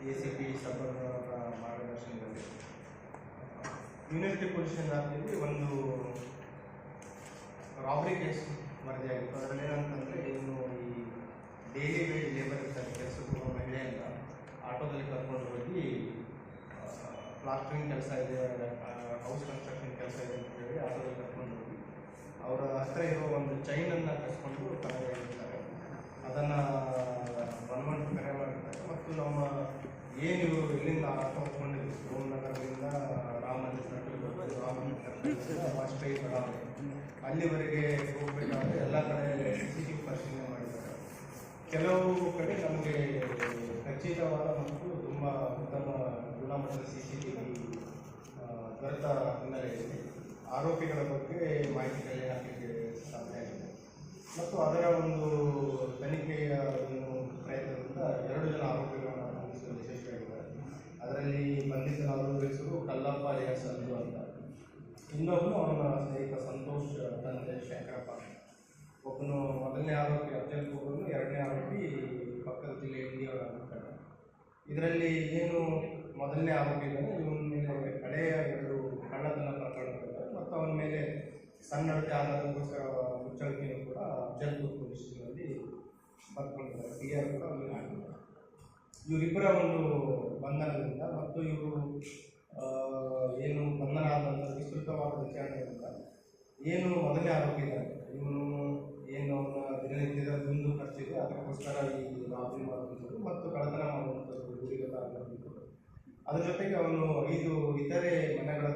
ACP ಸಬ್ಬರ್ನವರ ಮಾರ್ಗದರ್ಶನದಲ್ಲಿ university police ವ್ಯಾಪ್ತಿಯಲ್ಲಿ ಒಂದು ರಾಬರಿ ಕೇಸ್ ವರದಿಯಾಗಿತ್ತು. ಅದರಲ್ಲಿ ಏನಂತಂದರೆ, ಇನ್ನು ಈ ಡೈಲಿ ವೇಜ್ ಲೇಬರ್ ಇರ್ತಾರೆ, ಕೆಲಸಕ್ಕೆ ಹೋಗೋ ಮಹಿಳೆಯಿಂದ ಆಟೋದಲ್ಲಿ ಕರ್ಕೊಂಡು ಹೋಗಿ ಪ್ಲಾಸ್ಟರಿಂಗ್ ಕೆಲಸ ಇದೆ, ಹೌಸ್ ಕನ್ಸ್ಟ್ರಕ್ಷನ್ ಕೆಲಸ ಇದೆ ಅಂತ ಹೇಳಿ ಆಟೋದಲ್ಲಿ ಕರ್ಕೊಂಡು ಹೋಗಿ ಅವರ ಹತ್ತಿರ ಇರೋ ಒಂದು ಚೈನನ್ನು ಕಸ್ಕೊಂಡು ಕರೆಯಾಗಿರ್ತಾರೆ. ಅದನ್ನು 112 ಕರೆ ಮಾಡಿರ್ತಾರೆ. ಮತ್ತು ನಮ್ಮ ಏನು ಇವರು ಇಲ್ಲಿಂದ ಆಟೋ ಹೊತ್ಕೊಂಡಿದ್ರು, ಸೋಮನಗರದಿಂದ ವಾಜಪೇಯಿ ಬಡಾವಣೆ ಅಲ್ಲಿವರೆಗೆ ಹೋಗಬೇಕಾದ್ರೆ ಎಲ್ಲ ಕಡೆ CCTV ಪರಿಶೀಲನೆ ಮಾಡಿದ್ದಾರೆ. ಕೆಲವು ಕಡೆ ನಮಗೆ ಖಚಿತವಾದ ಮತ್ತು ತುಂಬ ಉತ್ತಮ ಗುಣಮಟ್ಟದ CCTV ದೊರೆತ ಹಿನ್ನೆಲೆಯಲ್ಲಿ ಆರೋಪಿಗಳ ಬಗ್ಗೆ ಮಾಹಿತಿ ಕಲೆ ಹಾಕಲಿಕ್ಕೆ ಸಾಧ್ಯ ಆಗಿದೆ. ಮತ್ತು ಅದರ ಒಂದು ತನಿಖೆಯ ಒಂದು ಪ್ರಯತ್ನದಿಂದ 2 ಜನ ಆರೋಪಿಗಳನ್ನು ಬಂಧಿಸಲು ಯಶಸ್ವಿಯಾಗಿದ್ದಾರೆ. ಅದರಲ್ಲಿ ಬಂಧಿತನಾದ ಹೆಸರು ಕಲ್ಲಪ್ಪ alias ಸಂಜು ಅಂತ, ಇನ್ನೊಬ್ಬನು ಅವನ ಸ್ನೇಹಿತ ಸಂತೋಷ್ ತಂದೆ ಶಂಕರಪ್ಪ. ಒಬ್ಬನು ಮೊದಲನೇ ಆರೋಪಿ ಅಫ್ಜಲ್ ಒಬ್ಬನು, 2ನೇ ಆರೋಪಿ ಪಕ್ಕದ ಜಿಲ್ಲೆ ಇಂಡಿಯವರ ಆಗಿರ್ತಾರೆ. ಇದರಲ್ಲಿ ಏನು ಮೊದಲನೇ ಆರೋಪಿ ಇದ್ದಾನೆ, ಇವನ ಮೇಲೆ ಹಳೆಯ 2 ಕಳ್ಳತನ ಪ್ರಕರಣಗಳಿವೆ ಮತ್ತು ಅವನ ಮೇಲೆ ಸನ್ನಡತೆ ಆಧಾರಕ್ಕೋಸ್ಕರ ಮುಚ್ಚಳಿಕೆಯನ್ನು ಕೂಡ ಅಫ್ಜಲ್ಪುರ್ ಪೊಲೀಸ್ನಲ್ಲಿ ಬರ್ಕೊಂಡಿದ್ದಾರೆ. CR ಕೂಡ ಅಲ್ಲಿ ಆಗಿದ್ದಾರೆ. ಇವರಿಬ್ಬರ ಒಂದು ಬಂಧನದಿಂದ ಮತ್ತು ಇವರು ಏನು ಬಂಧನ ಆದ ನಂತರ ವಿಸ್ತೃತವಾದ ವಿಚಾರಣೆಯಿಂದ ಏನು ಮೊದಲನೇ ಆರೋಪಿ ಇದ್ದಾರೆ, ಇವನು ಏನು ಅವನ ದಿನನಿತ್ಯದ ದುಂದು ಖರ್ಚಿದೆ, ಅದಕ್ಕೋಸ್ಕರ ಈ ರಾಬರಿ ಮಾಡುವಂಥದ್ದು ಮತ್ತು ಕಳ್ಳತನ ಮಾಡುವಂಥದ್ದು ಗುರಿಗಳ ಅದ್ರ ಜೊತೆಗೆ ಅವನು 5 ಇತರೆ ಮನೆಗಳ